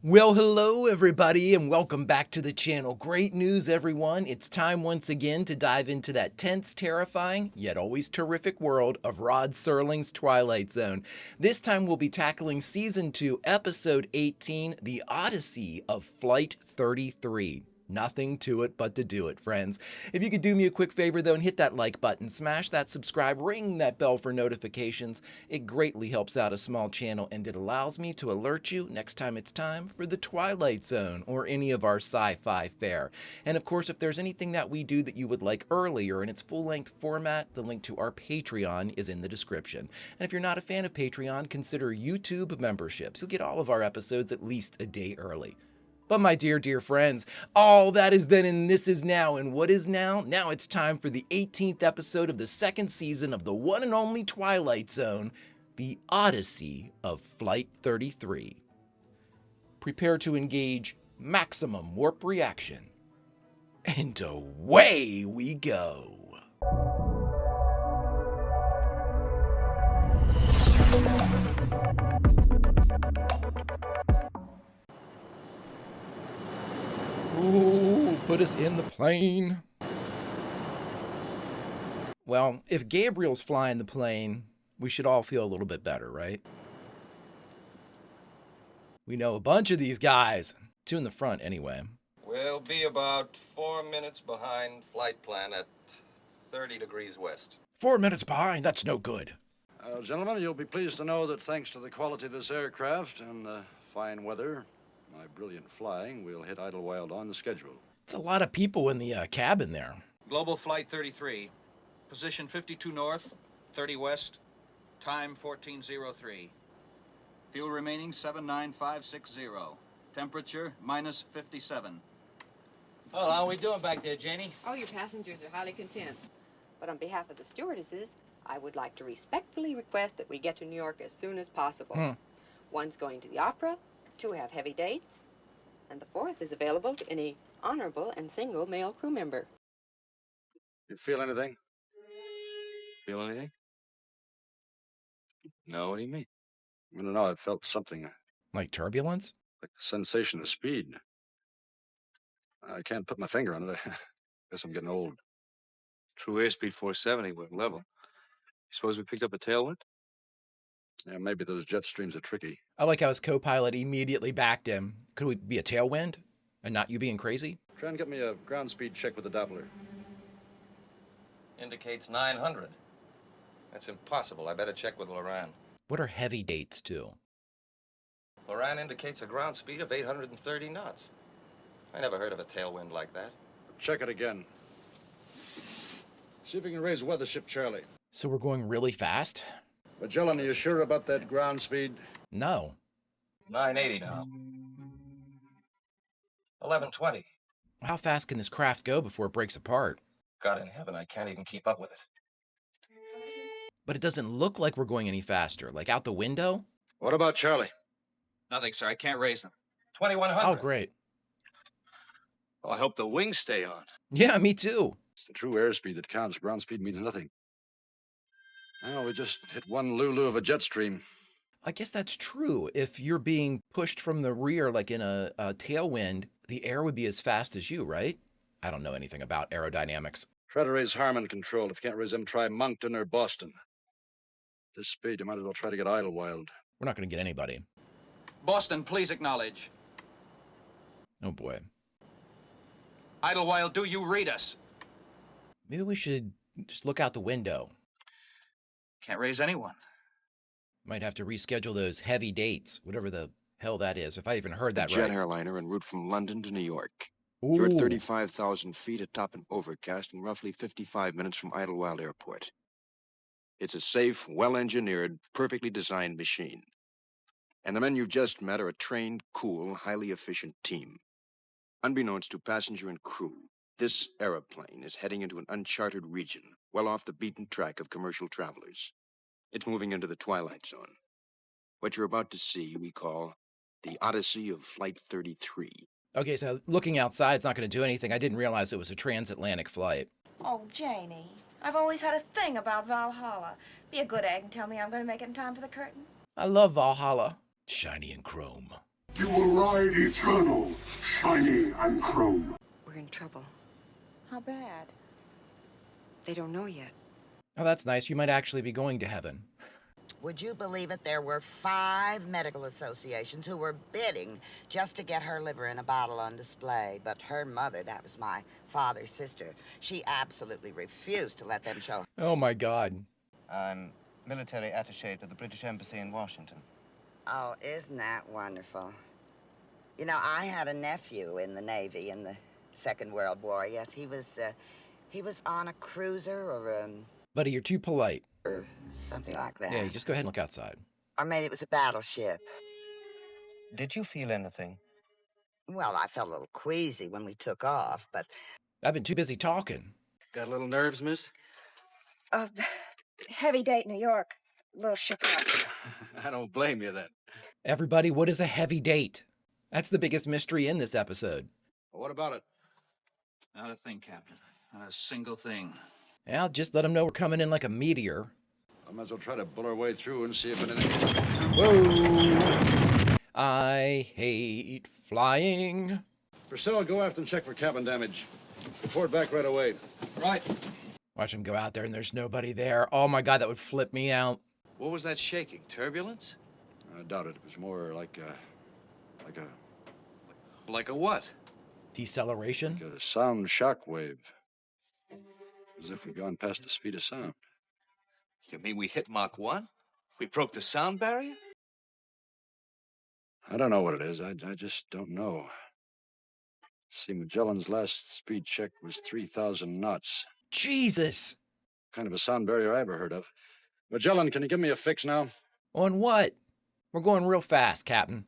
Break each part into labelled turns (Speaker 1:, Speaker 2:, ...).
Speaker 1: Well, hello everybody and welcome back to the channel. Great news everyone. It's time once again to dive into that tense, terrifying, yet always terrific world of Rod Serling's Twilight Zone. This time we'll be tackling Season 2, Episode 18, The Odyssey of Flight 33. Nothing to it but to do it, friends. If you could do me a quick favor though and hit that like button, smash that subscribe, ring that bell for notifications. It greatly helps out a small channel and it allows me to alert you next time it's time for the Twilight Zone or any of our sci-fi fare. And of course, if there's anything that we do that you would like earlier in its full-length format, the link to our Patreon is in the description. And if you're not a fan of Patreon, consider YouTube memberships. You'll get all of our episodes at least a day early. But my dear friends, all that is then and this is now. And what is now? Now it's time for the 18th episode of the second season of the one and only Twilight Zone, The Odyssey of Flight 33. Prepare to engage maximum warp reaction. And away we go. Ooh, put us in the plane. Well, if Gabriel's flying the plane, we should all feel a little bit better, right? We know a bunch of these guys. Two in the front, anyway.
Speaker 2: We'll be about 4 minutes behind flight plan at 30 degrees west.
Speaker 1: 4 minutes behind, that's no good.
Speaker 3: Gentlemen, you'll be pleased to know that thanks to the quality of this aircraft and the fine weather, my brilliant flying, we'll hit Idlewild on the schedule.
Speaker 1: It's a lot of people in the cabin there.
Speaker 4: Global Flight 33. Position 52 north, 30 west, time 1403. Fuel remaining 79560. Temperature minus 57.
Speaker 5: Well, how are we doing back there, Janie?
Speaker 6: Oh, your passengers are highly content. But on behalf of the stewardesses, I would like to respectfully request that we get to New York as soon as possible. One's going to the opera, two have heavy dates, and the fourth is available to any honorable and single male crew member.
Speaker 3: You feel anything?
Speaker 2: Feel anything? No, what do you mean?
Speaker 3: I don't know, I felt something
Speaker 1: Like turbulence?
Speaker 3: like the sensation of speed. I can't put my finger on it. I guess I'm getting old.
Speaker 2: True airspeed 470, we're level. You suppose we picked up a tailwind?
Speaker 3: Yeah, maybe those jet streams are tricky.
Speaker 1: I like how his co-pilot immediately backed him. Could we be a tailwind? And not you being crazy?
Speaker 3: Try and get me a ground speed check with the Doppler.
Speaker 2: Indicates 900. That's impossible. I better check with Loran.
Speaker 1: What are heavy dates too?
Speaker 2: Loran indicates a ground speed of 830 knots. I never heard of a tailwind like that.
Speaker 3: Check it again. See if you can raise weathership Charlie.
Speaker 1: So we're going really fast?
Speaker 3: Magellan, are you sure about that ground speed?
Speaker 1: No.
Speaker 2: 980 now. 1120.
Speaker 1: How fast can this craft go before it breaks apart?
Speaker 2: God in heaven, I can't even keep up with it.
Speaker 1: But it doesn't look like we're going any faster. Like out the window?
Speaker 3: What about Charlie?
Speaker 4: Nothing, sir. I can't raise them.
Speaker 2: 2100.
Speaker 1: Oh, great.
Speaker 2: Well, I hope the wings stay on.
Speaker 1: Yeah, me too.
Speaker 3: It's the true airspeed that counts. Ground speed means nothing. Well, we just hit one Lulu of a jet stream.
Speaker 1: I guess that's true. If you're being pushed from the rear, like in a tailwind, the air would be as fast as you, right? I don't know anything about aerodynamics.
Speaker 3: Try to raise Harmon control. If you can't raise them, try Moncton or Boston. At this speed, you might as well try to get Idlewild.
Speaker 1: We're not going to get anybody.
Speaker 4: Boston, please acknowledge.
Speaker 1: Oh, boy.
Speaker 4: Idlewild, do you read us?
Speaker 1: Maybe we should just look out the window.
Speaker 4: Can't raise anyone.
Speaker 1: Might have to reschedule those heavy dates, whatever the hell that is, if I even heard that
Speaker 7: jet
Speaker 1: right.
Speaker 7: airliner en route from London to New York.
Speaker 1: Ooh.
Speaker 7: You're at 35,000 feet atop an overcast and roughly 55 minutes from Idlewild Airport. It's a safe, well-engineered, perfectly designed machine. And the men you've just met are a trained, cool, highly efficient team. Unbeknownst to passenger and crew, this aeroplane is heading into an uncharted region, well off the beaten track of commercial travelers. It's moving into the Twilight Zone. What you're about to see we call the Odyssey of Flight 33.
Speaker 1: Okay, so looking outside is not going to do anything. I didn't realize it was a transatlantic flight.
Speaker 8: Oh, Janie, I've always had a thing about Valhalla. Be a good egg and tell me I'm going to make it in time for the curtain.
Speaker 1: I love Valhalla. Shiny and chrome.
Speaker 9: You will ride eternal, shiny and chrome.
Speaker 6: We're in trouble.
Speaker 8: How bad?
Speaker 6: They don't know yet.
Speaker 1: Oh, that's nice. You might actually be going to heaven.
Speaker 10: Would you believe it? There were 5 medical associations who were bidding just to get her liver in a bottle on display. But her mother, that was my father's sister, she absolutely refused to let them show.
Speaker 1: Oh my God.
Speaker 5: I'm military attaché to the British Embassy in Washington.
Speaker 10: Oh, isn't that wonderful? You know, I had a nephew in the Navy in the Second World War. Yes, he was on a cruiser
Speaker 1: Buddy, you're too polite.
Speaker 10: or something like that.
Speaker 1: Yeah, you just go ahead and look outside.
Speaker 10: Or maybe it was a battleship.
Speaker 5: Did you feel anything?
Speaker 10: Well, I felt a little queasy when we took off, but...
Speaker 1: I've been too busy talking.
Speaker 11: Got a little nerves, miss?
Speaker 8: Heavy date, New York. A little shook up.
Speaker 11: I don't blame you then.
Speaker 1: Everybody, what is a heavy date? That's the biggest mystery in this episode.
Speaker 3: Well, what about it?
Speaker 4: Not a thing, Captain. Not a single thing.
Speaker 1: Well, just let them know we're coming in like a meteor.
Speaker 3: I might as well try to bull our way through and see if anything...
Speaker 1: Whoa! I hate flying.
Speaker 3: Priscilla, go after and check for cabin damage. Report back right away.
Speaker 4: Right.
Speaker 1: Watch them go out there and there's nobody there. Oh my God, that would flip me out.
Speaker 11: What was that shaking? Turbulence?
Speaker 3: I doubt it. It was more like a
Speaker 11: Like a what?
Speaker 1: Deceleration?
Speaker 3: sound shock wave. As if we'd gone past the speed of sound.
Speaker 11: You mean we hit Mach 1? We broke the sound barrier?
Speaker 3: I don't know what it is. I just don't know. See, Magellan's last speed check was 3,000 knots.
Speaker 1: Jesus!
Speaker 3: Kind of a sound barrier I ever heard of. Magellan, can you give me a fix now?
Speaker 1: On what? We're going real fast, Captain.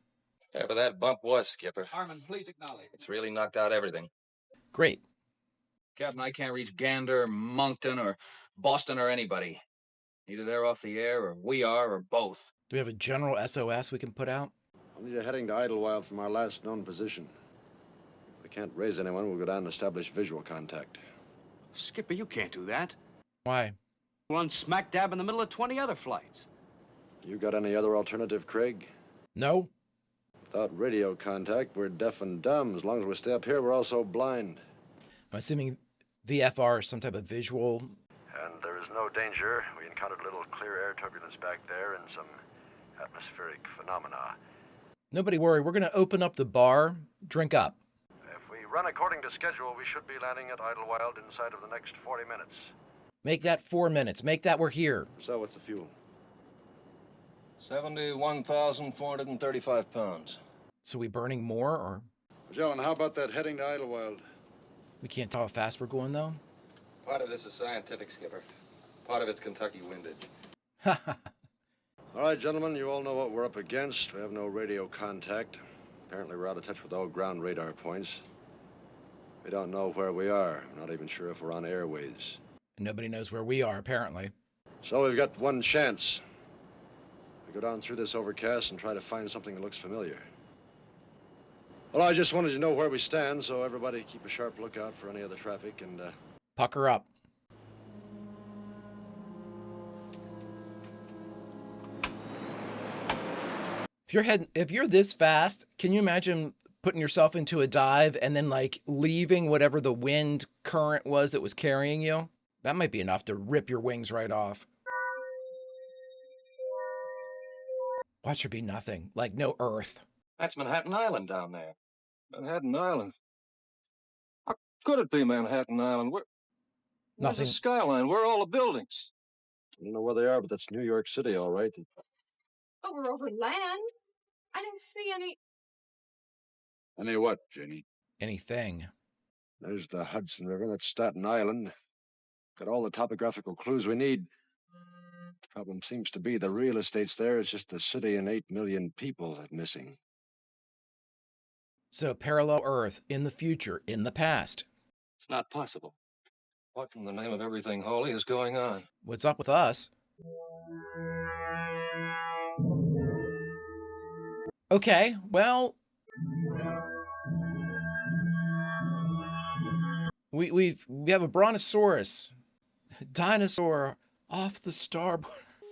Speaker 2: Whatever that bump was, Skipper,
Speaker 4: Harmon, please acknowledge.
Speaker 2: it's really knocked out everything.
Speaker 1: Great.
Speaker 4: Captain, I can't reach Gander, Moncton, or Boston, or anybody. Either they're off the air, or we are, or both.
Speaker 1: Do we have a general SOS we can put out?
Speaker 3: I'll need a heading to Idlewild from our last known position. If we can't raise anyone, we'll go down and establish visual contact.
Speaker 11: Skipper, you can't do that.
Speaker 1: Why?
Speaker 11: One smack dab in the middle of 20 other flights.
Speaker 3: You got any other alternative, Craig?
Speaker 1: No?
Speaker 3: Without radio contact, we're deaf and dumb. As long as we stay up here, we're also blind.
Speaker 1: I'm assuming VFR is some type of visual.
Speaker 3: And there is no danger. We encountered a little clear air turbulence back there and some atmospheric phenomena.
Speaker 1: Nobody worry, we're going to open up the bar. Drink up.
Speaker 3: If we run according to schedule, we should be landing at Idlewild inside of the next 40 minutes.
Speaker 1: Make that 4 minutes. Make that we're here.
Speaker 3: So what's the fuel?
Speaker 2: 71,435 pounds.
Speaker 1: So we burning more, or
Speaker 3: Magellan, how about that heading to Idlewild?
Speaker 1: we can't tell how fast we're going, though?
Speaker 2: Part of this is scientific, Skipper. Part of it's Kentucky windage.
Speaker 3: All right, gentlemen, you all know what we're up against. We have no radio contact. Apparently we're out of touch with all ground radar points. We don't know where we are. We're not even sure if we're on airways.
Speaker 1: Nobody knows where we are, apparently.
Speaker 3: So we've got one chance. We go down through this overcast and try to find something that looks familiar. Well, I just wanted you to know where we stand, so everybody keep a sharp lookout for any other traffic and,
Speaker 1: Pucker up. If you're this fast, can you imagine putting yourself into a dive and then like leaving whatever the wind current was that was carrying you? That might be enough to rip your wings right off. Watch there be nothing, like no earth.
Speaker 2: That's Manhattan Island down there.
Speaker 12: Manhattan Island? How could it be Manhattan Island? Where's
Speaker 1: Nothing.
Speaker 12: the skyline? Where are all the buildings?
Speaker 3: I don't know where they are, but that's New York City, all right.
Speaker 6: But we're over land. I don't see any.
Speaker 3: Any what, Jenny?
Speaker 1: Anything.
Speaker 3: There's the Hudson River, that's Staten Island. Got all the topographical clues we need. Problem seems to be the real estate's there. It's just the city and 8 million people that's missing.
Speaker 1: So parallel Earth in the future, in the past.
Speaker 12: It's not possible. What in the name of everything holy is going on?
Speaker 1: What's up with us? Okay, well, we have a brontosaurus, dinosaur off the starboard.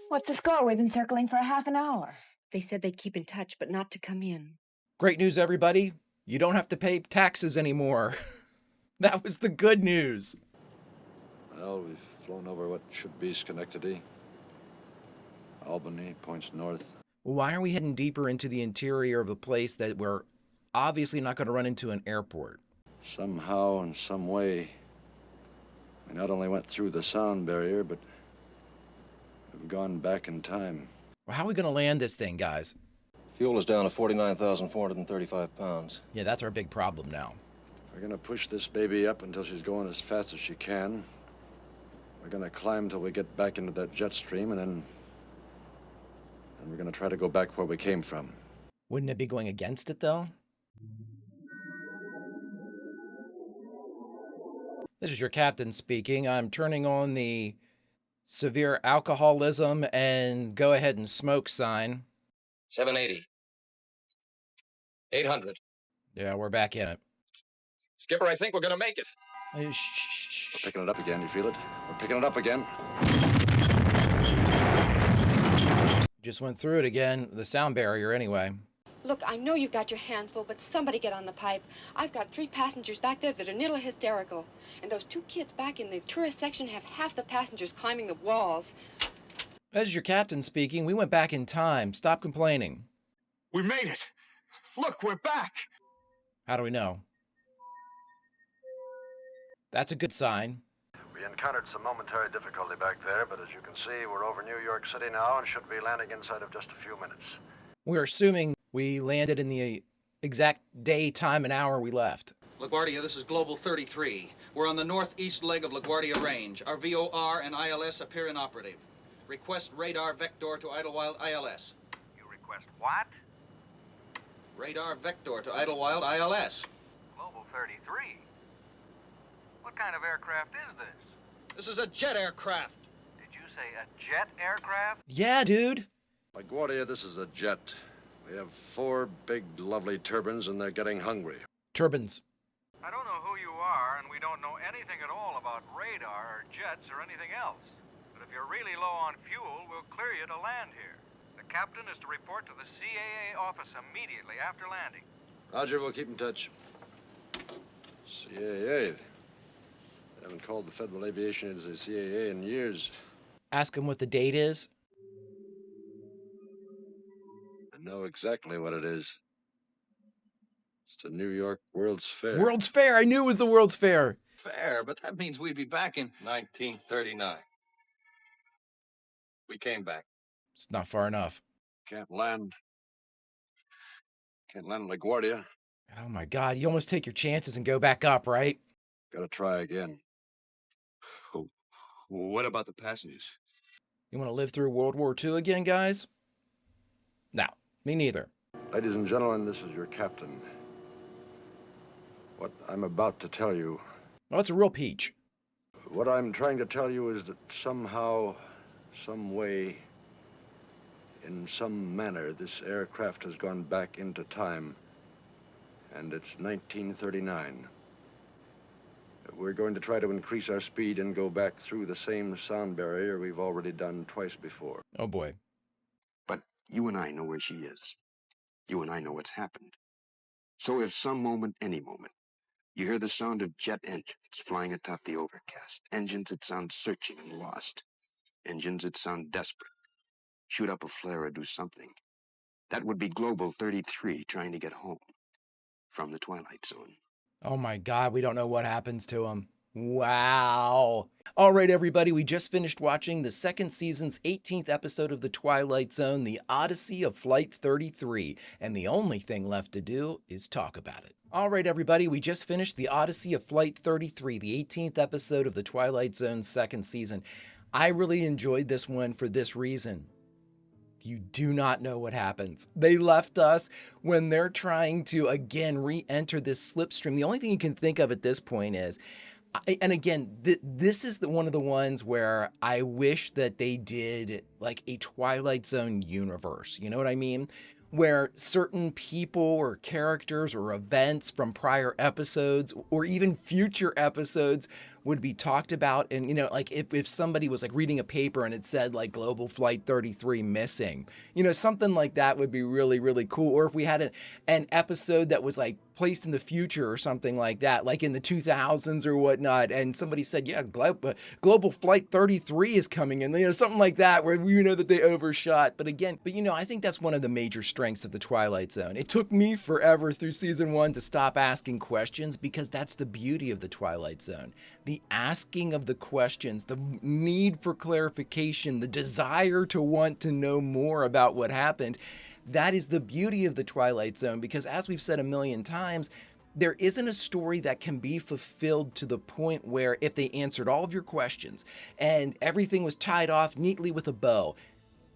Speaker 8: What's the score? We've been circling for a half an hour.
Speaker 6: They said they'd keep in touch, but not to come in.
Speaker 1: Great news, everybody. You don't have to pay taxes anymore. That was the good news.
Speaker 3: Well, we've flown over what should be Schenectady. Albany points north.
Speaker 1: Why are we heading deeper into the interior of a place that we're obviously not going to run into an airport?
Speaker 3: Somehow, in some way, we not only went through the sound barrier, but we've gone back in time.
Speaker 1: Well, how are we going to land this thing, guys?
Speaker 12: Fuel is down to 49,435 pounds.
Speaker 1: Yeah, that's our big problem now.
Speaker 3: We're going to push this baby up until she's going as fast as she can. We're going to climb till we get back into that jet stream, and then we're going to try to go back where we came from.
Speaker 1: Wouldn't it be going against it, though? This is your captain speaking. I'm turning on the severe alcoholism and go ahead and smoke sign.
Speaker 2: 780. 800.
Speaker 1: Yeah, we're back in it.
Speaker 2: Skipper, I think we're gonna make it.
Speaker 3: We're picking it up again, you feel it? We're picking it up again.
Speaker 1: Just went through it again, the sound barrier anyway.
Speaker 6: Look, I know you've got your hands full, but somebody get on the pipe. I've got 3 passengers back there that are nearly hysterical. And those 2 kids back in the tourist section have half the passengers climbing the walls.
Speaker 1: This is your captain speaking. We went back in time. Stop complaining.
Speaker 9: We made it! Look, we're back!
Speaker 1: How do we know? That's a good sign.
Speaker 3: We encountered some momentary difficulty back there, but as you can see, we're over New York City now and should be landing inside of just a few minutes.
Speaker 1: We're assuming we landed in the exact day, time, and hour we left.
Speaker 4: LaGuardia, this is Global 33. We're on the northeast leg of LaGuardia Range. Our VOR and ILS appear inoperative. Request radar vector to Idlewild ILS.
Speaker 13: You request what?
Speaker 4: Radar vector to Idlewild ILS.
Speaker 13: Global 33? What kind of aircraft is this?
Speaker 4: This is a jet aircraft.
Speaker 13: Did you say a jet aircraft?
Speaker 1: Yeah, dude.
Speaker 3: LaGuardia, this is a jet. We have 4 big, lovely turbines, and they're getting hungry.
Speaker 1: Turbines.
Speaker 13: I don't know who you are, and we don't know anything at all about radar or jets or anything else. But if you're really low on fuel, we'll clear you to land here. The captain is to report to the CAA office immediately after landing.
Speaker 3: Roger, we'll keep in touch. CAA. They haven't called the Federal Aviation Agency CAA in years.
Speaker 1: Ask him what the date is.
Speaker 3: I know exactly what it is. It's the New York World's Fair.
Speaker 1: World's Fair. I knew it was the World's Fair.
Speaker 4: Fair, but that means we'd be back in
Speaker 2: 1939. We came back.
Speaker 1: It's not far enough.
Speaker 3: Can't land in LaGuardia.
Speaker 1: Oh my God, you almost take your chances and go back up, right?
Speaker 3: Gotta try again.
Speaker 11: Oh, what about the passengers?
Speaker 1: You want to live through World War II again, guys? No, me neither.
Speaker 3: Ladies and gentlemen, this is your captain. What I'm about to tell you...
Speaker 1: Oh, it's a real peach.
Speaker 3: What I'm trying to tell you is that somehow, some way, in some manner, this aircraft has gone back into time. And it's 1939. We're going to try to increase our speed and go back through the same sound barrier we've already done twice before.
Speaker 1: Oh boy.
Speaker 7: But you and I know where she is. You and I know what's happened. So if some moment, any moment, you hear the sound of jet engines flying atop the overcast, engines that sound searching and lost, engines that sound desperate, shoot up a flare or do something, that would be Global 33 trying to get home from the Twilight Zone.
Speaker 1: Oh my God, we don't know what happens to him. Wow. All right, everybody, we just finished watching the second season's 18th episode of The Twilight Zone, The Odyssey of Flight 33, and the only thing left to do is talk about it. All right, everybody, we just finished The Odyssey of Flight 33, the 18th episode of The Twilight Zone's second season. I really enjoyed this one for this reason. You do not know what happens. They left us when they're trying to, again, re-enter this slipstream. The only thing you can think of at this point is, and again, this is one of the ones where I wish that they did like a Twilight Zone universe. You know what I mean? where certain people or characters or events from prior episodes or even future episodes would be talked about. And, you know, like if somebody was like reading a paper and it said like Global Flight 33 missing, you know, something like that would be really, really cool. Or if we had an episode that was like placed in the future or something like that, like in the 2000s or whatnot, and somebody said, yeah, Global Flight 33 is coming in, you know, something like that, where we know that they overshot. But you know, I think that's one of the major strengths of the Twilight Zone. It took me forever through season 1 to stop asking questions, because that's the beauty of the Twilight Zone. The asking of the questions, the need for clarification, the desire to want to know more about what happened. That is the beauty of the Twilight Zone, because as we've said a million times, there isn't a story that can be fulfilled to the point where if they answered all of your questions and everything was tied off neatly with a bow,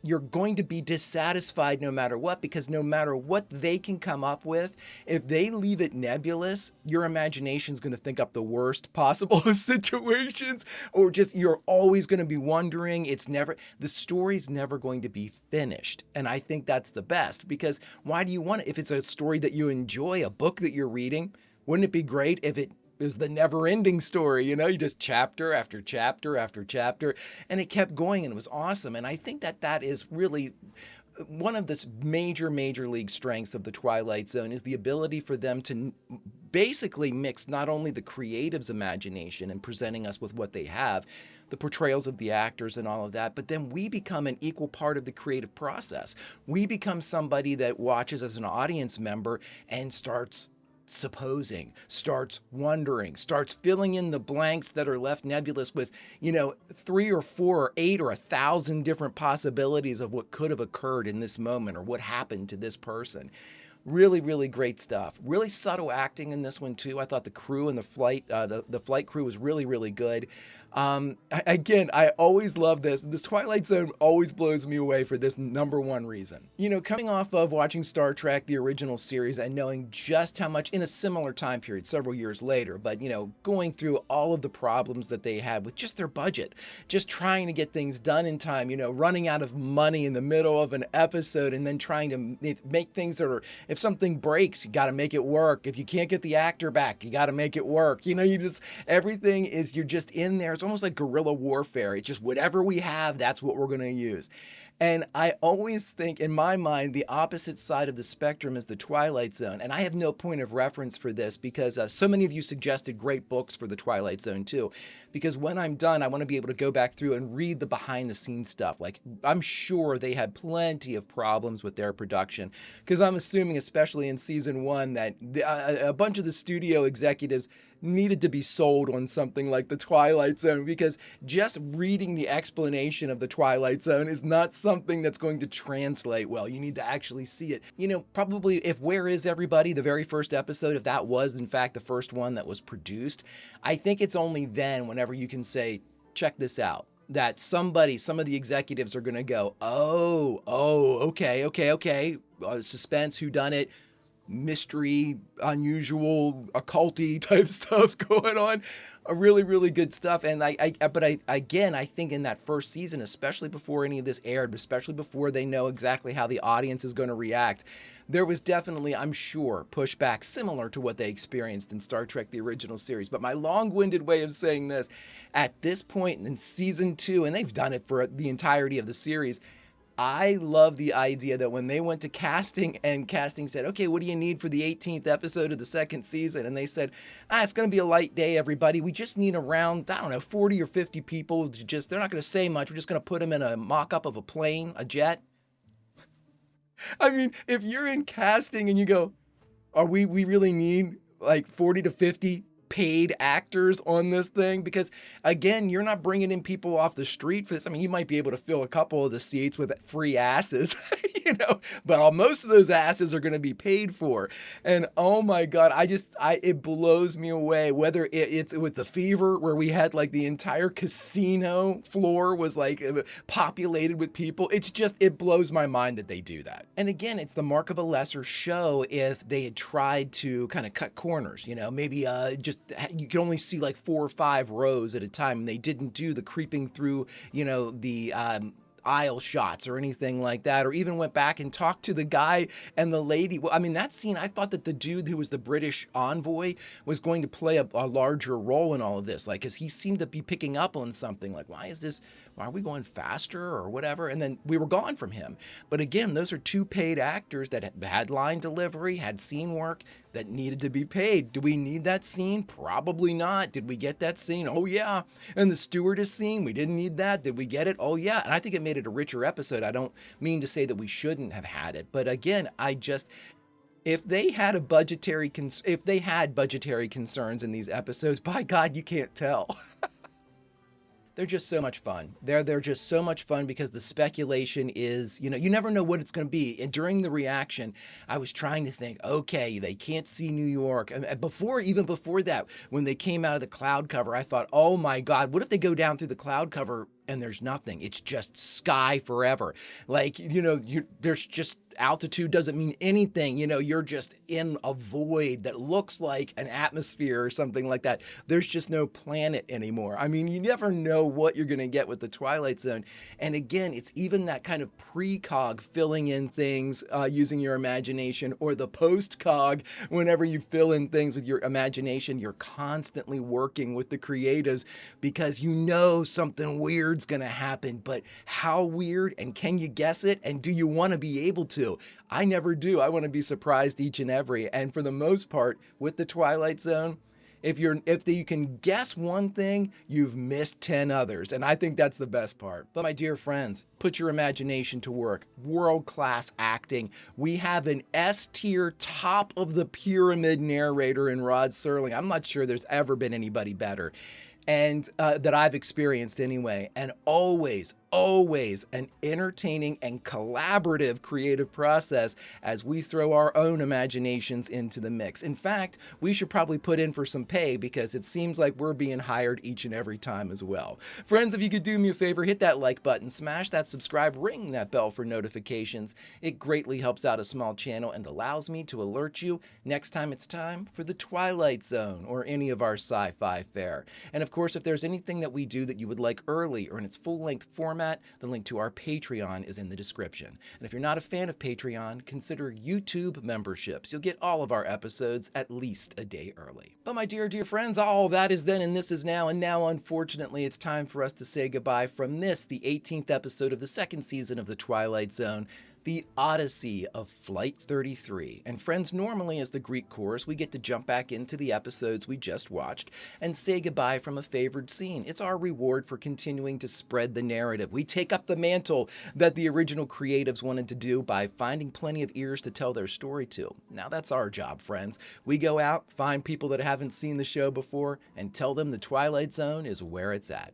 Speaker 1: you're going to be dissatisfied no matter what, because no matter what they can come up with, if they leave it nebulous, your imagination's going to think up the worst possible situations, or just you're always going to be wondering. The story's never going to be finished. And I think that's the best, because why do you want it? If it's a story that you enjoy, a book that you're reading, wouldn't it be great if it was the never-ending story? You know, you just chapter after chapter after chapter, and it kept going, and it was awesome. And I think that is really one of the major league strengths of the Twilight Zone, is the ability for them to basically mix not only the creative's imagination and presenting us with what they have, the portrayals of the actors and all of that, but then we become an equal part of the creative process. We become somebody that watches as an audience member and starts supposing, starts wondering, starts filling in the blanks that are left nebulous with, you know, 3 or 4 or 8 or 1,000 different possibilities of what could have occurred in this moment or what happened to this person. Really great stuff. Really subtle acting in this one too. I thought the crew and the flight crew was really good. Again, I always love this. This Twilight Zone always blows me away for this number one reason. You know, coming off of watching Star Trek, the original series, and knowing just how much in a similar time period, several years later, but, you know, going through all of the problems that they had with just their budget, just trying to get things done in time, you know, running out of money in the middle of an episode, and then trying to make things that are, if something breaks, you got to make it work. If you can't get the actor back, you got to make it work. You know, everything is, you're just in there. It's almost like guerrilla warfare. It's just whatever we have, that's what we're going to use. And I always think, in my mind, the opposite side of the spectrum is the Twilight Zone. And I have no point of reference for this, because so many of you suggested great books for the Twilight Zone too. Because when I'm done, I want to be able to go back through and read the behind the scenes stuff. Like, I'm sure they had plenty of problems with their production, because I'm assuming, especially in season 1, that a bunch of the studio executives needed to be sold on something like the Twilight Zone, because just reading the explanation of the Twilight Zone is not something that's going to translate well. You need to actually see it. You know, probably if Where Is Everybody, the very first episode, if that was in fact the first one that was produced, I think it's only then, whenever you can say, check this out, that some of the executives are going to go, okay, suspense, whodunit, mystery, unusual, occulty type stuff going on. Really good stuff. And I think in that first season, especially before any of this aired, especially before they know exactly how the audience is going to react, there was definitely, I'm sure, pushback similar to what they experienced in Star Trek, the original series. But my long-winded way of saying this, at this point in season 2, and they've done it for the entirety of the series, I love the idea that when they went to casting, and casting said, okay, what do you need for the 18th episode of the second season? And they said, it's going to be a light day, everybody. We just need around, 40 or 50 people. They're not going to say much. We're just going to put them in a mock-up of a plane, a jet. I mean, if you're in casting and you go, we really need like 40 to 50 paid actors on this thing, because again, you're not bringing in people off the street for this. I mean, you might be able to fill a couple of the seats with free asses, you know, but most of those asses are going to be paid for. And oh my God, it blows me away, whether it's with The Fever, where we had like the entire casino floor was like populated with people. It blows my mind that they do that. And again, it's the mark of a lesser show if they had tried to kind of cut corners, you know, maybe you could only see like 4 or 5 rows at a time, and they didn't do the creeping through, you know, the aisle shots or anything like that, or even went back and talked to the guy and the lady. Well, I mean, that scene, I thought that the dude who was the British envoy was going to play a larger role in all of this, like, because he seemed to be picking up on something, like, why are we going faster or whatever? And then we were gone from him. But again, those are two paid actors that had line delivery, had scene work, that needed to be paid. Do we need that scene? Probably not. Did we get that scene? Oh yeah. And the stewardess scene, we didn't need that. Did we get it? Oh yeah. And I think it made it a richer episode. I don't mean to say that we shouldn't have had it, but again, if they had budgetary concerns in these episodes, by God, you can't tell. They're just so much fun. They're just so much fun because the speculation is, you never know what it's going to be. And during the reaction, I was trying to think, okay, they can't see New York. And even before that, when they came out of the cloud cover, I thought, oh my God, what if they go down through the cloud cover and there's nothing? It's just sky forever. Like, there's just altitude doesn't mean anything. You're just in a void that looks like an atmosphere or something like that. There's just no planet anymore. I mean, you never know what you're going to get with the Twilight Zone. And again, it's even that kind of precog filling in things using your imagination, or the postcog, whenever you fill in things with your imagination, you're constantly working with the creatives because something weird's going to happen. But how weird, and can you guess it? And do you want to be able to? I never do. I want to be surprised each and every. And for the most part, with the Twilight Zone, if you can guess one thing, you've missed 10 others. And I think that's the best part. But my dear friends, put your imagination to work. World-class acting. We have an S-tier, top of the pyramid narrator in Rod Serling. I'm not sure there's ever been anybody better. And that I've experienced anyway. And always an entertaining and collaborative creative process as we throw our own imaginations into the mix. In fact, we should probably put in for some pay because it seems like we're being hired each and every time as well. Friends, if you could do me a favor, hit that like button, smash that subscribe, ring that bell for notifications. It greatly helps out a small channel and allows me to alert you next time it's time for the Twilight Zone or any of our sci-fi fare. And of course, if there's anything that we do that you would like early or in its full-length format, the link to our Patreon is in the description. And if you're not a fan of Patreon, consider YouTube memberships. You'll get all of our episodes at least a day early. But my dear friends, all that is then and this is now. And now, unfortunately, it's time for us to say goodbye from the 18th episode of the second season of The Twilight Zone, The Odyssey of Flight 33. And friends, normally as the Greek chorus, we get to jump back into the episodes we just watched and say goodbye from a favored scene. It's our reward for continuing to spread the narrative. We take up the mantle that the original creatives wanted to do by finding plenty of ears to tell their story to. Now that's our job, friends. We go out, find people that haven't seen the show before, and tell them the Twilight Zone is where it's at.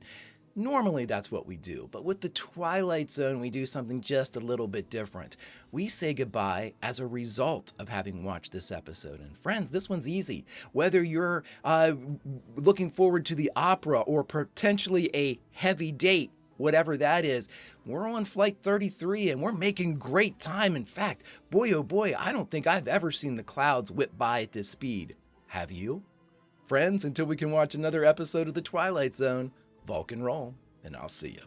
Speaker 1: Normally that's what we do, but with the Twilight Zone, we do something just a little bit different. We say goodbye as a result of having watched this episode. And friends, this one's easy. Whether you're looking forward to the opera or potentially a heavy date, whatever that is, we're on Flight 33 and we're making great time. In fact, boy oh boy, I don't think I've ever seen the clouds whip by at this speed. Have you? Friends, until we can watch another episode of the Twilight Zone, Vulcan roll, and I'll see you.